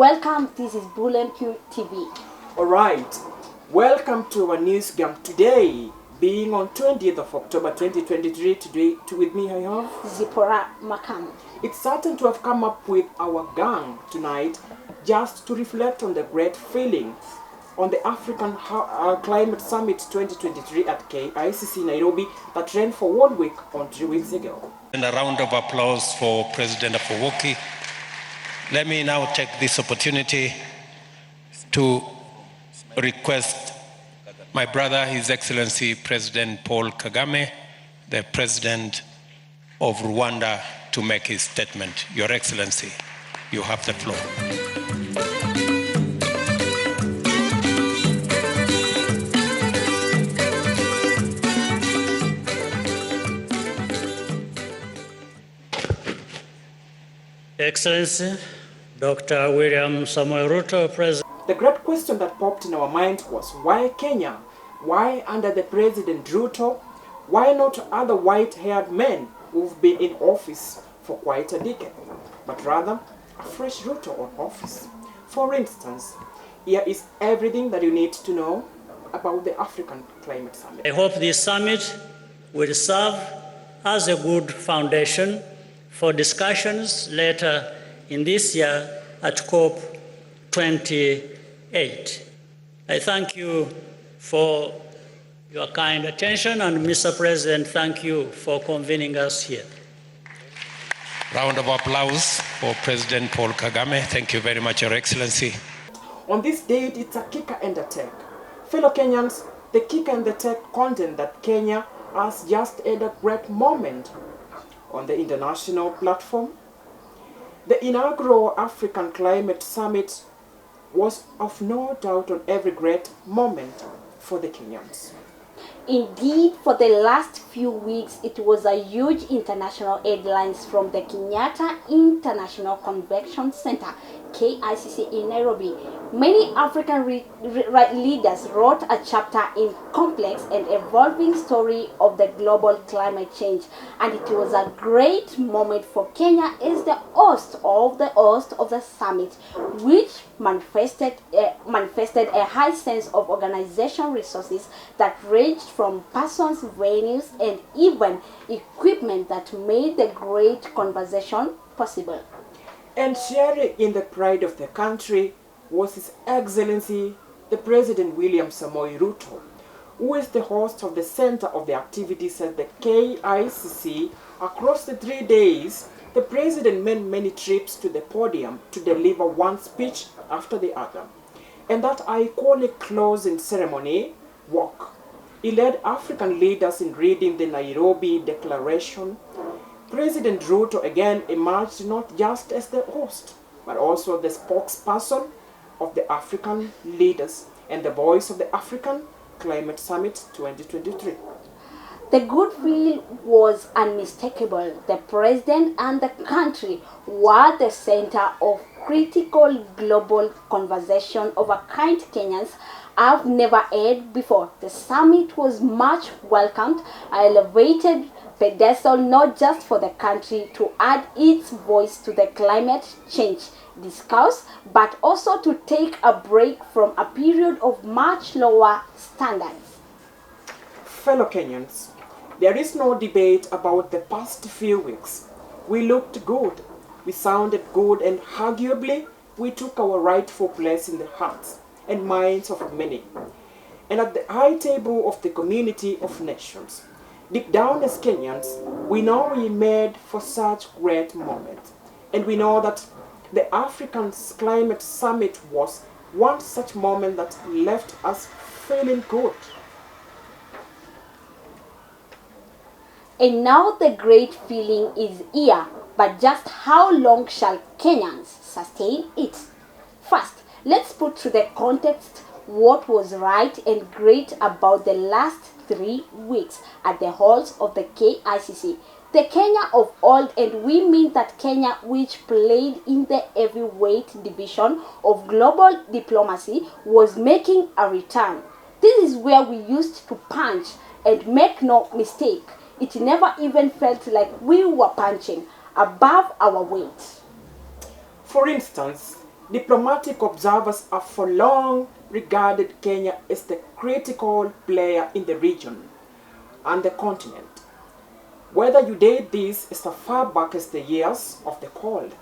Welcome, this is Bulletin TV. Alright, welcome to our news gang today, being on 20th of October 2023. Today, with me I have Zipporah Makam. It's certain to have come up with our gang tonight just to reflect on the great feeling on the African Climate Summit 2023 at KICC Nairobi that ran for 1 week on 3 weeks ago. And a round of applause for President Afwerki. Let me now take this opportunity to request my brother, His Excellency President Paul Kagame, the President of Rwanda, to make his statement. Your Excellency, you have the floor. Excellency, Dr. William Samoei Ruto, President. The great question that popped in our minds was, why Kenya? Why under the President Ruto? Why not other white-haired men who've been in office for quite a decade, but rather a fresh Ruto on office? For instance, here is everything that you need to know about the African Climate Summit. I hope this summit will serve as a good foundation for discussions later in this year at COP 28. I thank you for your kind attention, and Mr. President, thank you for convening us here. Round of applause for President Paul Kagame. Thank you very much, Your Excellency. On this date, it's a kicker and a tech. Fellow Kenyans, the kicker and the tech content that Kenya has just had a great moment on the international platform. The inaugural African Climate Summit was of no doubt on every great moment for the Kenyans. Indeed, for the last few weeks, it was a huge international headlines from the Kenyatta International Convention Center, KICC in Nairobi. Many African leaders wrote a chapter in complex and evolving story of the global climate change, and it was a great moment for Kenya as the host of the summit, which manifested a high sense of organization resources that ranged from persons, venues, and even equipment that made the great conversation possible. And sharing in the pride of the country was His Excellency, the President William Samoei Ruto, who is the host of the center of the activities at the KICC. Across the 3 days, the President made many trips to the podium to deliver one speech after the other. And that iconic closing ceremony walk, he led African leaders in reading the Nairobi Declaration. President Ruto again emerged not just as the host, but also the spokesperson of the African leaders and the voice of the African Climate Summit 2023. The goodwill was unmistakable. The president and the country were the center of critical global conversation of a kind Kenyans have never had before. The summit was much welcomed, elevated pedestal not just for the country to add its voice to the climate change discourse, but also to take a break from a period of much lower standards. Fellow Kenyans, there is no debate about the past few weeks. We looked good, we sounded good, and arguably we took our rightful place in the hearts and minds of many, and at the high table of the community of nations. Deep down as Kenyans, we know we made for such great moments, and we know that the African Climate Summit was one such moment that left us feeling good. And now the great feeling is here, but just how long shall Kenyans sustain it? First, let's put to the context what was right and great about the last 3 weeks at the halls of the KICC. The Kenya of old, and we mean that Kenya which played in the heavyweight division of global diplomacy, was making a return. This is where we used to punch, and make no mistake, it never even felt like we were punching above our weight. For instance, Diplomatic observers have for long regarded Kenya as the critical player in the region and the continent. Whether you date this as far back as the years of the Cold,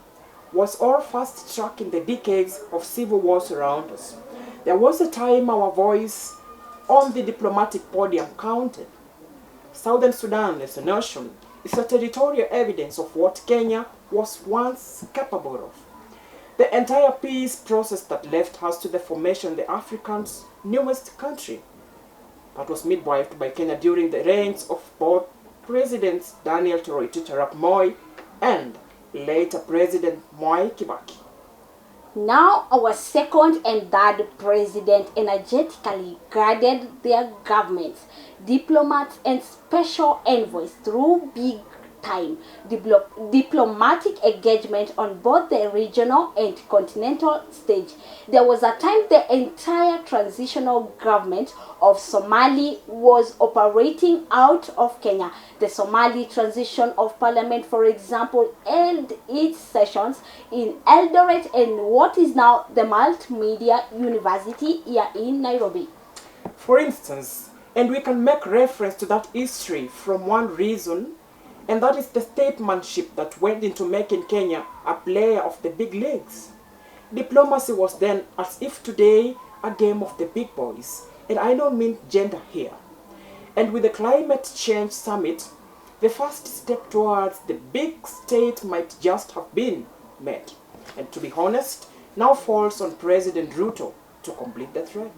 was all fast track in the decades of civil wars around us. There was a time our voice on the diplomatic podium counted. Southern Sudan as a nation is a territorial evidence of what Kenya was once capable of. The entire peace process that left us to the formation of the African's newest country, that was midwifed by Kenya during the reigns of both Presidents Daniel Toroitich arap Moi and later President Mwai Kibaki. Now our second and third president energetically guided their governments, diplomats and special envoys through big-time diplomatic engagement on both the regional and continental stage. There was a time the entire transitional government of Somali was operating out of Kenya. The Somali Transition of Parliament, for example, held its sessions in Eldoret and what is now the Multimedia University here in Nairobi. For instance, and we can make reference to that history from one reason, and that is the statesmanship that went into making Kenya a player of the big leagues. Diplomacy was then, as if today, a game of the big boys, and I don't mean gender here. And with the climate change summit, the first step towards the big state might just have been made. And to be honest, now falls on President Ruto to complete the thread.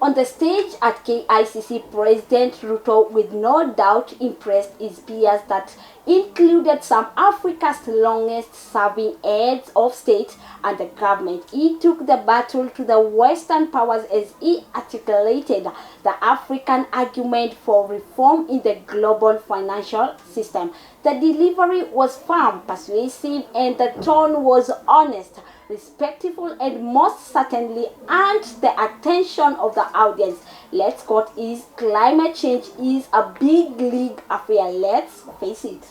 On the stage at KICC, President Ruto with no doubt impressed his peers that included some Africa's longest-serving heads of state and the government. He took the battle to the Western powers as he articulated the African argument for reform in the global financial system. The delivery was firm, persuasive, and the tone was honest, respectful, and most certainly earned the attention of the audience. Let's quote is climate change is a big league affair. Let's face it.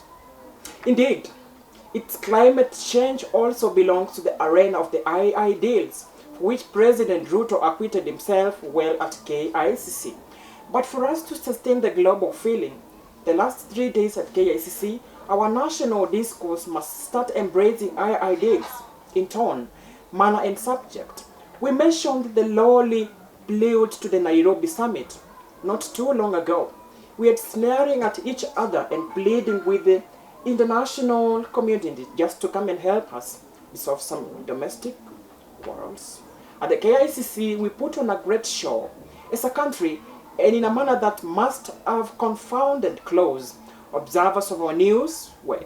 Indeed, its climate change also belongs to the arena of the II deals, for which President Ruto acquitted himself well at KICC. But for us to sustain the global feeling, the last 3 days at KICC, our national discourse must start embracing II deals in tone, manner, and subject. We mentioned the lowly prelude to the Nairobi summit not too long ago. We had snaring at each other and pleading with the international community just to come and help us resolve some domestic quarrels. At the KICC, we put on a great show as a country and in a manner that must have confounded close observers of our news were.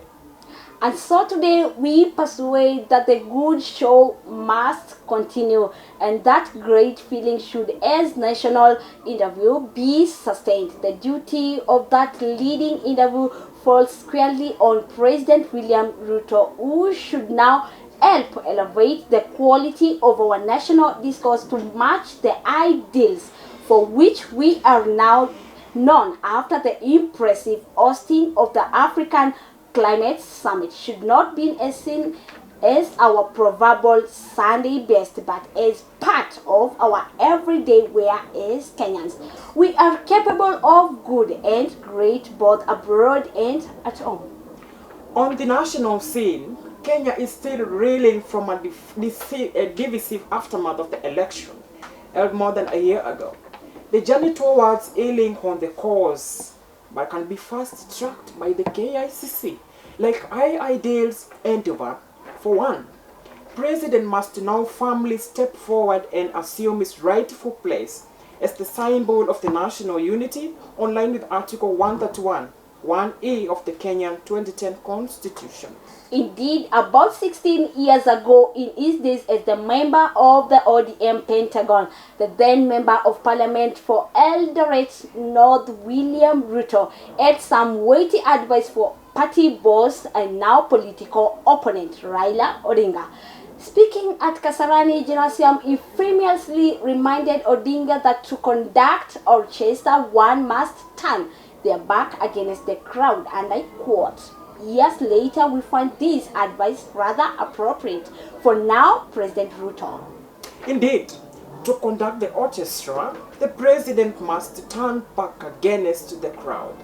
And so today we persuade that the good show must continue and that great feeling should, as national interview, be sustained. The duty of that leading interview falls squarely on President William Ruto, who should now help elevate the quality of our national discourse to match the ideals for which we are now known after the impressive hosting of the African Climate Summit. Should not be seen as our proverbial Sunday best, but as part of our everyday wear as Kenyans. We are capable of good and great both abroad and at home. On the national scene, Kenya is still reeling from a divisive aftermath of the election held more than a year ago. The journey towards healing on the cause but can be fast-tracked by the KICC, like II deals endeavor. For one, President must now firmly step forward and assume his rightful place as the symbol of the national unity, on line with Article 131, 1A of the Kenyan 2010 Constitution. Indeed, about 16 years ago, in his days as the member of the ODM Pentagon, the then member of parliament for Eldoret North, William Ruto, had some weighty advice for party boss and now political opponent Raila Odinga. Speaking at Kasarani Gymnasium, he famously reminded Odinga that to conduct orchestra, one must turn their back against the crowd, and I quote, years later, we find this advice rather appropriate. For now, President Ruto. Indeed, to conduct the orchestra, the president must turn back against the crowd.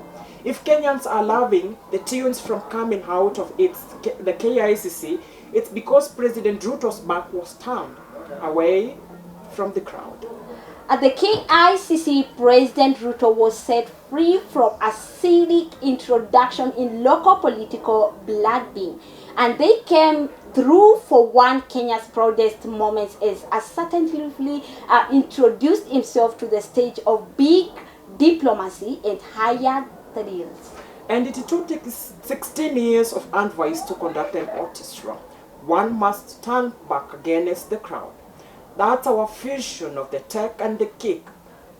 If Kenyans are loving the tunes from coming out of the KICC, it's because President Ruto's back was turned away from the crowd. At the KICC, President Ruto was set free from acidic introduction in local political blooding, and they came through for one Kenya's proudest moments as assertively introduced himself to the stage of big diplomacy and higher thrills. And it took 16 years of advice to conduct an orchestra. One must turn back against the crowd. That's our fusion of the tech and the kick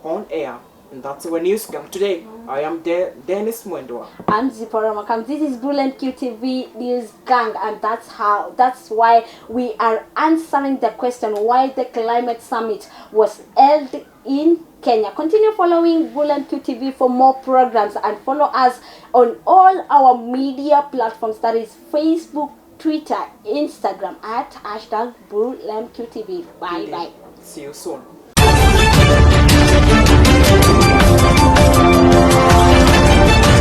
on air. And that's our news come today. I am Dennis Mwendwa. I'm Zipporah Makam. This is Bulletin QTV News Gang, and that's why we are answering the question why the climate summit was held in Kenya. Continue following Bulletin QTV for more programs, and follow us on all our media platforms, that is Facebook, Twitter, Instagram at #BulletinQTV. Bye bye. See you soon.